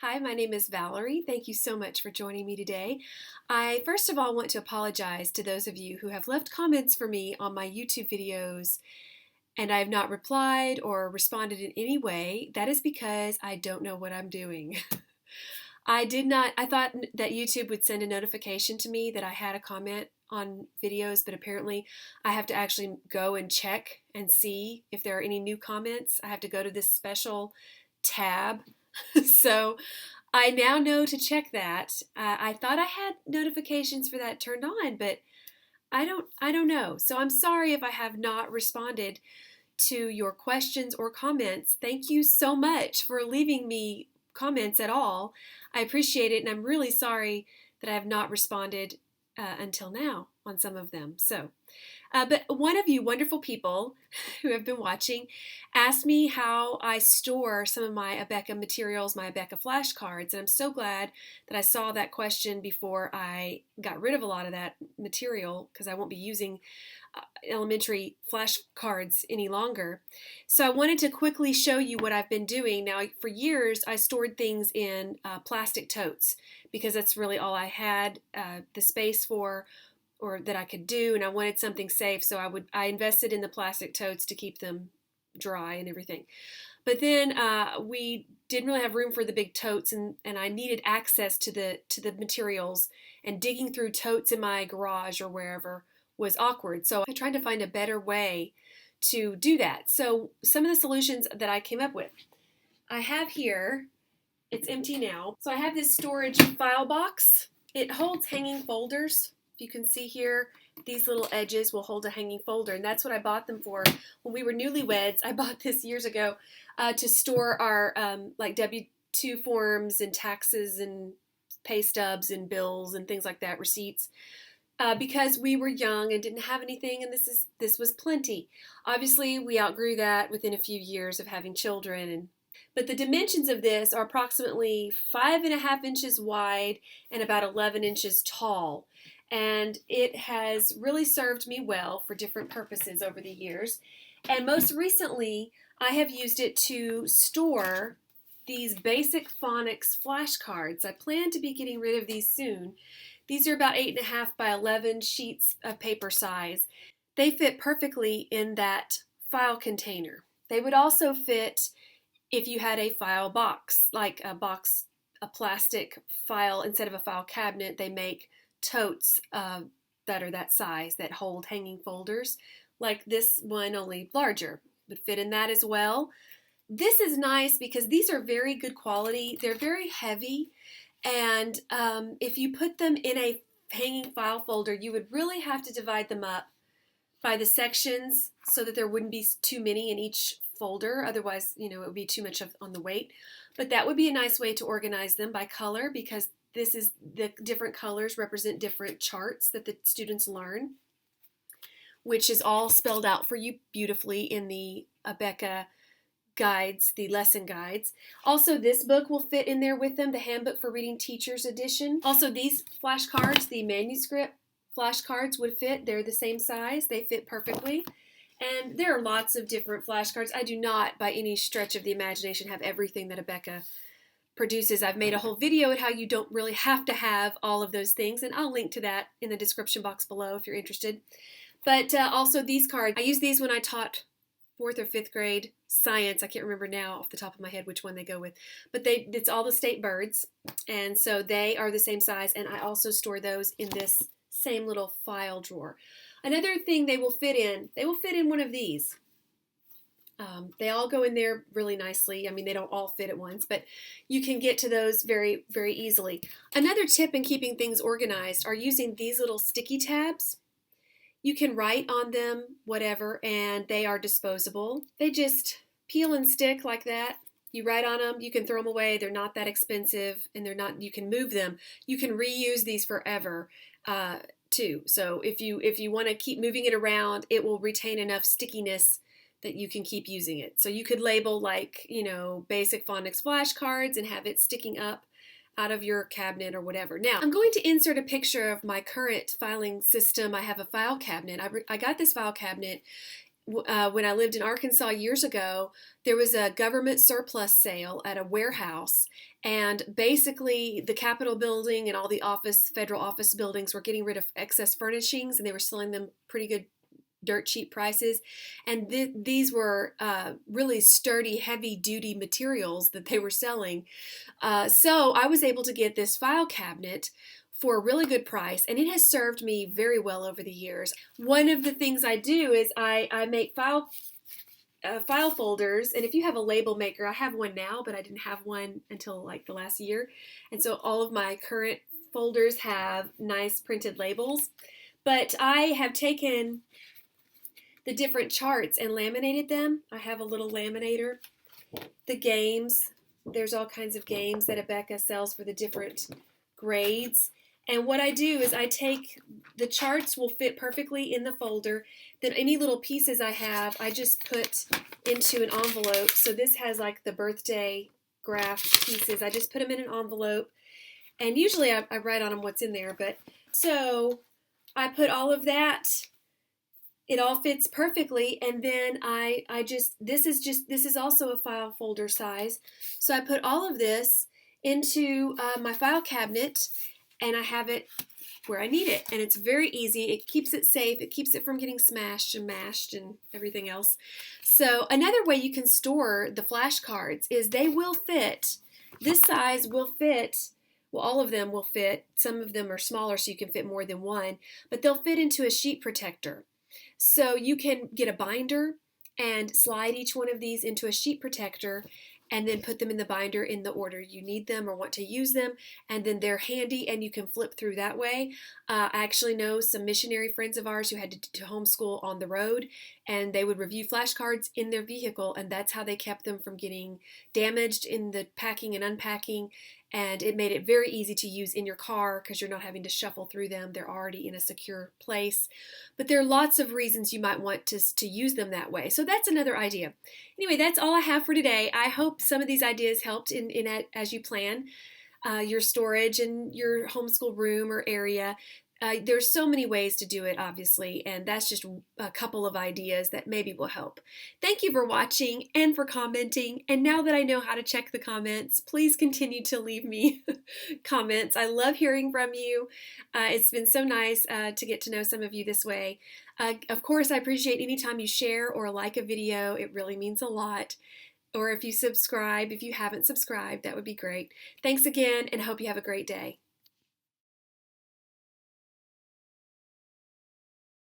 Hi, my name is Valerie. Thank you so much for joining me today. I first of all want to apologize to those of you who have left comments for me on my YouTube videos and I have not replied or responded in any way. That is because I don't know what I'm doing. I thought that YouTube would send a notification to me that I had a comment on videos, but apparently I have to actually go and check and see if there are any new comments. I have to go to this special tab. So I now know to check that. I thought I had notifications for that turned on, but I don't know. So I'm sorry if I have not responded to your questions or comments. Thank you so much for leaving me comments at all. I appreciate it, and I'm really sorry that I have not responded until now on some of them. But one of you wonderful people who have been watching asked me how I store some of my Abeka materials, my Abeka flashcards, and I'm so glad that I saw that question before I got rid of a lot of that material because I won't be using elementary flashcards any longer. So I wanted to quickly show you what I've been doing. Now, for years, I stored things in plastic totes because that's really all I had the space for, or that I could do, and I wanted something safe, so I invested in the plastic totes to keep them dry and everything. But then we didn't really have room for the big totes, and I needed access to the materials, and digging through totes in my garage or wherever was awkward. So I tried to find a better way to do that. So some of the solutions that I came up with, I have here, it's empty now. So I have this storage file box. It holds hanging folders. You can see here, these little edges will hold a hanging folder, and that's what I bought them for. When we were newlyweds, I bought this years ago to store our like W-2 forms and taxes and pay stubs and bills and things like that, receipts, because we were young and didn't have anything, and this was plenty. Obviously, we outgrew that within a few years of having children, but the dimensions of this are approximately 5.5 inches wide and about 11 inches tall. And it has really served me well for different purposes over the years. And most recently, I have used it to store these basic Phonics flashcards. I plan to be getting rid of these soon. These are about 8.5 by 11 sheets of paper size. They fit perfectly in that file container. They would also fit if you had a file box, like a plastic file, instead of a file cabinet, they make totes that are that size that hold hanging folders, like this one, only larger, would fit in that as well. This is nice because these are very good quality. They're very heavy, and if you put them in a hanging file folder, you would really have to divide them up by the sections so that there wouldn't be too many in each folder. Otherwise, it would be too much on the weight. But that would be a nice way to organize them by color, because the different colors represent different charts that the students learn, which is all spelled out for you beautifully in the Abeka guides, the lesson guides. Also, this book will fit in there with them, the Handbook for Reading Teachers edition. Also, these flashcards, the manuscript flashcards, would fit. They're the same size. They fit perfectly. And there are lots of different flashcards. I do not, by any stretch of the imagination, have everything that Abeka produces. I've made a whole video on how you don't really have to have all of those things, and I'll link to that in the description box below if you're interested. But also these cards, I used these when I taught 4th or 5th grade science. I can't remember now off the top of my head which one they go with, but it's all the state birds, and so they are the same size, and I also store those in this same little file drawer. Another thing they will fit in one of these. They all go in there really nicely. I mean, they don't all fit at once, but you can get to those very, very easily. Another tip in keeping things organized are using these little sticky tabs. You can write on them, whatever, and they are disposable. They just peel and stick like that. You write on them, you can throw them away. They're not that expensive, and you can move them. You can reuse these forever too. So if you want to keep moving it around, it will retain enough stickiness that you can keep using it. So you could label like, basic Phonics flashcards and have it sticking up out of your cabinet or whatever. Now, I'm going to insert a picture of my current filing system. I have a file cabinet. I got this file cabinet when I lived in Arkansas years ago, there was a government surplus sale at a warehouse, and basically the Capitol building and all the federal office buildings were getting rid of excess furnishings, and they were selling them pretty good dirt cheap prices. And these were really sturdy, heavy duty materials that they were selling. So I was able to get this file cabinet for a really good price, and it has served me very well over the years. One of the things I do is I make file folders, and if you have a label maker, I have one now, but I didn't have one until like the last year, and so all of my current folders have nice printed labels. But I have taken the different charts and laminated them. I have a little laminator. The games, there's all kinds of games that Abeka sells for the different grades. And what I do is I take, the charts will fit perfectly in the folder. Then any little pieces I have, I just put into an envelope. So this has like the birthday graph pieces. I just put them in an envelope. And usually I write on them what's in there. But so I put all of that. It all fits perfectly, and then this is also a file folder size. So I put all of this into my file cabinet, and I have it where I need it. And it's very easy. It keeps it safe. It keeps it from getting smashed and mashed and everything else. So another way you can store the flashcards is they will fit. This size will fit. Well, all of them will fit. Some of them are smaller, so you can fit more than one, but they'll fit into a sheet protector. So you can get a binder and slide each one of these into a sheet protector and then put them in the binder in the order you need them or want to use them, and then they're handy and you can flip through that way. I actually know some missionary friends of ours who had to homeschool on the road, and they would review flashcards in their vehicle, and that's how they kept them from getting damaged in the packing and unpacking. And it made it very easy to use in your car because you're not having to shuffle through them. They're already in a secure place. But there are lots of reasons you might want to use them that way. So that's another idea. Anyway, that's all I have for today. I hope some of these ideas helped as you plan your storage and your homeschool room or area. There's so many ways to do it, obviously, and that's just a couple of ideas that maybe will help. Thank you for watching and for commenting. And now that I know how to check the comments, please continue to leave me comments. I love hearing from you. It's been so nice to get to know some of you this way. Of course, I appreciate any time you share or like a video. It really means a lot. Or if you subscribe, if you haven't subscribed, that would be great. Thanks again, and hope you have a great day.